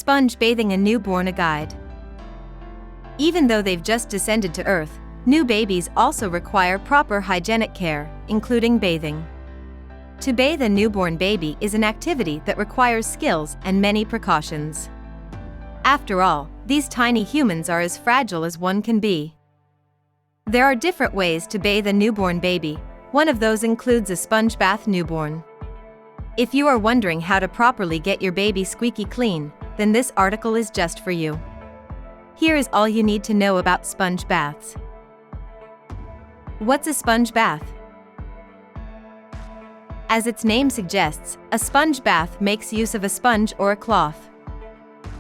Sponge bathing a newborn, a guide. Even though they've just descended to Earth, new babies also require proper hygienic care, including bathing. To bathe a newborn baby is an activity that requires skills and many precautions. After all, these tiny humans are as fragile as one can be. There are different ways to bathe a newborn baby. One of those includes a sponge bath newborn. If you are wondering how to properly get your baby squeaky clean, then this article is just for you. Here is all you need to know about sponge baths. What's a sponge bath? As its name suggests, a sponge bath makes use of a sponge or a cloth.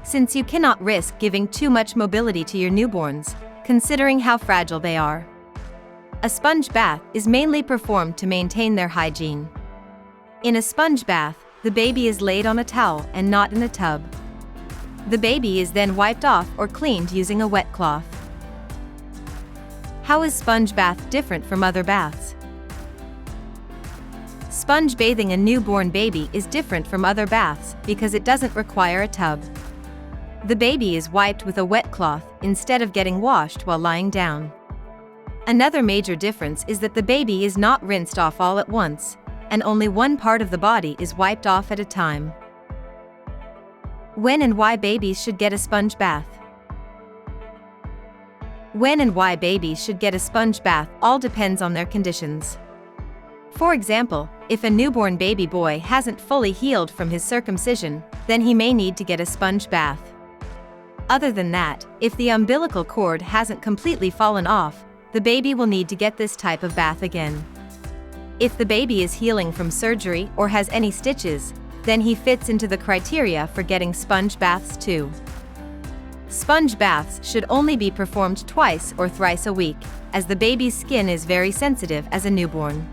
Since you cannot risk giving too much mobility to your newborns, considering how fragile they are, a sponge bath is mainly performed to maintain their hygiene. In a sponge bath, the baby is laid on a towel and not in a tub. The baby is then wiped off or cleaned using a wet cloth. How is sponge bath different from other baths? Sponge bathing a newborn baby is different from other baths because it doesn't require a tub. The baby is wiped with a wet cloth instead of getting washed while lying down. Another major difference is that the baby is not rinsed off all at once, and only one part of the body is wiped off at a time. When and why babies should get a sponge bath. When and why babies should get a sponge bath all depends on their conditions. For example, if a newborn baby boy hasn't fully healed from his circumcision, then he may need to get a sponge bath. Other than that, if the umbilical cord hasn't completely fallen off, the baby will need to get this type of bath again. If the baby is healing from surgery or has any stitches, then he fits into the criteria for getting sponge baths too. Sponge baths should only be performed twice or thrice a week, as the baby's skin is very sensitive as a newborn.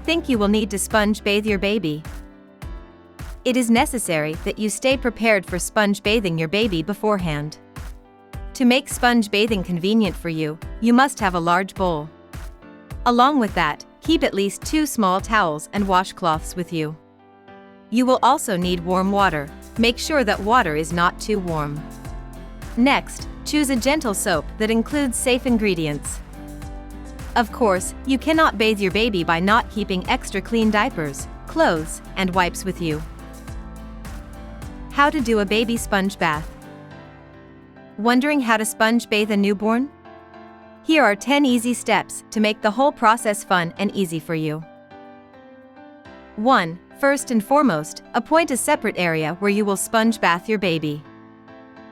Think you will need to sponge bathe your baby? It is necessary that you stay prepared for sponge bathing your baby beforehand. To make sponge bathing convenient for you, you must have a large bowl. Along with that, keep at least 2 small towels and washcloths with you. You will also need warm water. Make sure that water is not too warm. Next, choose a gentle soap that includes safe ingredients. Of course, you cannot bathe your baby by not keeping extra clean diapers, clothes, and wipes with you. How to do a baby sponge bath. Wondering how to sponge bathe a newborn? Here are 10 easy steps to make the whole process fun and easy for you. 1. First and foremost, appoint a separate area where you will sponge bath your baby.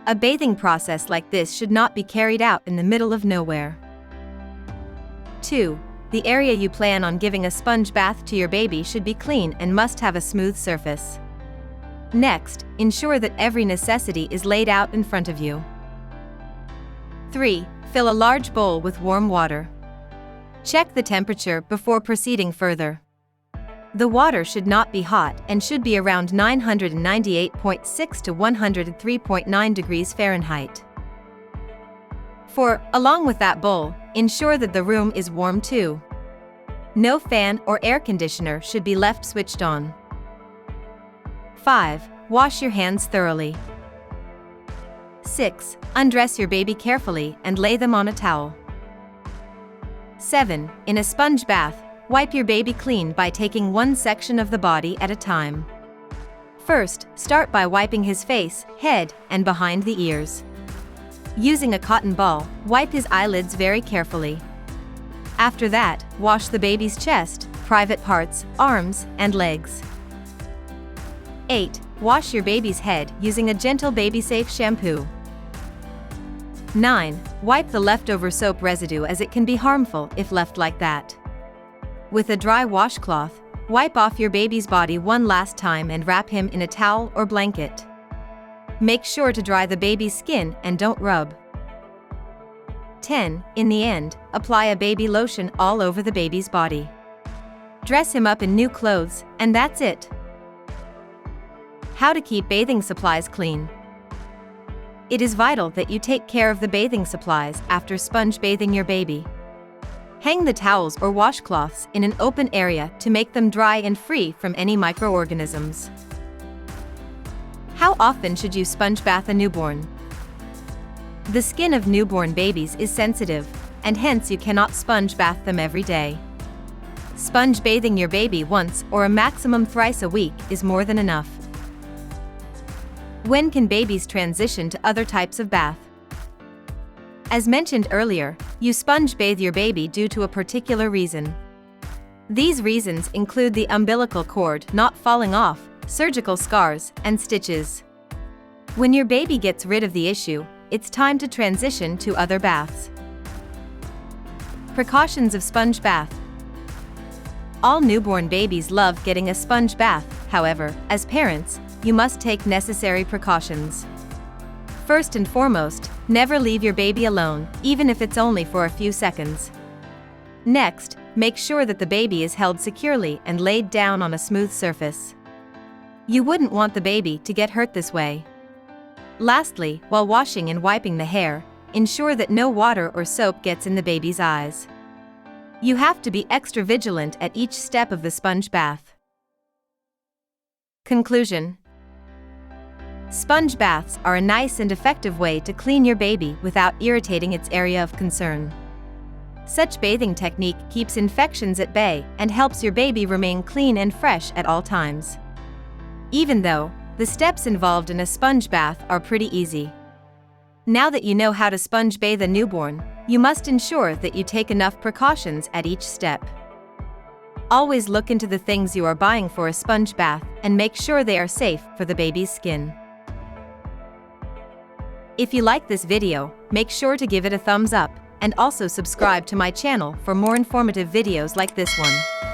A bathing process like this should not be carried out in the middle of nowhere. 2. The area you plan on giving a sponge bath to your baby should be clean and must have a smooth surface. Next, ensure that every necessity is laid out in front of you. 3. Fill a large bowl with warm water. Check the temperature before proceeding further. The water should not be hot and should be around 998.6 to 103.9 degrees Fahrenheit. 4. Along with that bowl, ensure that the room is warm too. No fan or air conditioner should be left switched on. 5. Wash your hands thoroughly. 6. Undress your baby carefully and lay them on a towel. 7. In a sponge bath, wipe your baby clean by taking one section of the body at a time. First, start by wiping his face, head, and behind the ears. Using a cotton ball, wipe his eyelids very carefully. After that, wash the baby's chest, private parts, arms, and legs. 8. Wash your baby's head using a gentle baby-safe shampoo. 9. Wipe the leftover soap residue as it can be harmful if left like that. With a dry washcloth, wipe off your baby's body one last time and wrap him in a towel or blanket. Make sure to dry the baby's skin and don't rub. 10. In the end, apply a baby lotion all over the baby's body. Dress him up in new clothes, and that's it. How to keep bathing supplies clean. It is vital that you take care of the bathing supplies after sponge bathing your baby. Hang the towels or washcloths in an open area to make them dry and free from any microorganisms. How often should you sponge bath a newborn? The skin of newborn babies is sensitive, and hence you cannot sponge bath them every day. Sponge bathing your baby once or a maximum thrice a week is more than enough. When can babies transition to other types of bath? As mentioned earlier, you sponge bathe your baby due to a particular reason. These reasons include the umbilical cord not falling off, surgical scars, and stitches. When your baby gets rid of the issue, it's time to transition to other baths. Precautions of sponge bath. All newborn babies love getting a sponge bath, however, as parents, you must take necessary precautions. First and foremost, never leave your baby alone, even if it's only for a few seconds. Next, make sure that the baby is held securely and laid down on a smooth surface. You wouldn't want the baby to get hurt this way. Lastly, while washing and wiping the hair, ensure that no water or soap gets in the baby's eyes. You have to be extra vigilant at each step of the sponge bath. Conclusion. Sponge baths are a nice and effective way to clean your baby without irritating its area of concern. Such bathing technique keeps infections at bay and helps your baby remain clean and fresh at all times. Even though the steps involved in a sponge bath are pretty easy. Now that you know how to sponge bathe a newborn, you must ensure that you take enough precautions at each step. Always look into the things you are buying for a sponge bath and make sure they are safe for the baby's skin. If you like this video, make sure to give it a thumbs up and also subscribe to my channel for more informative videos like this one.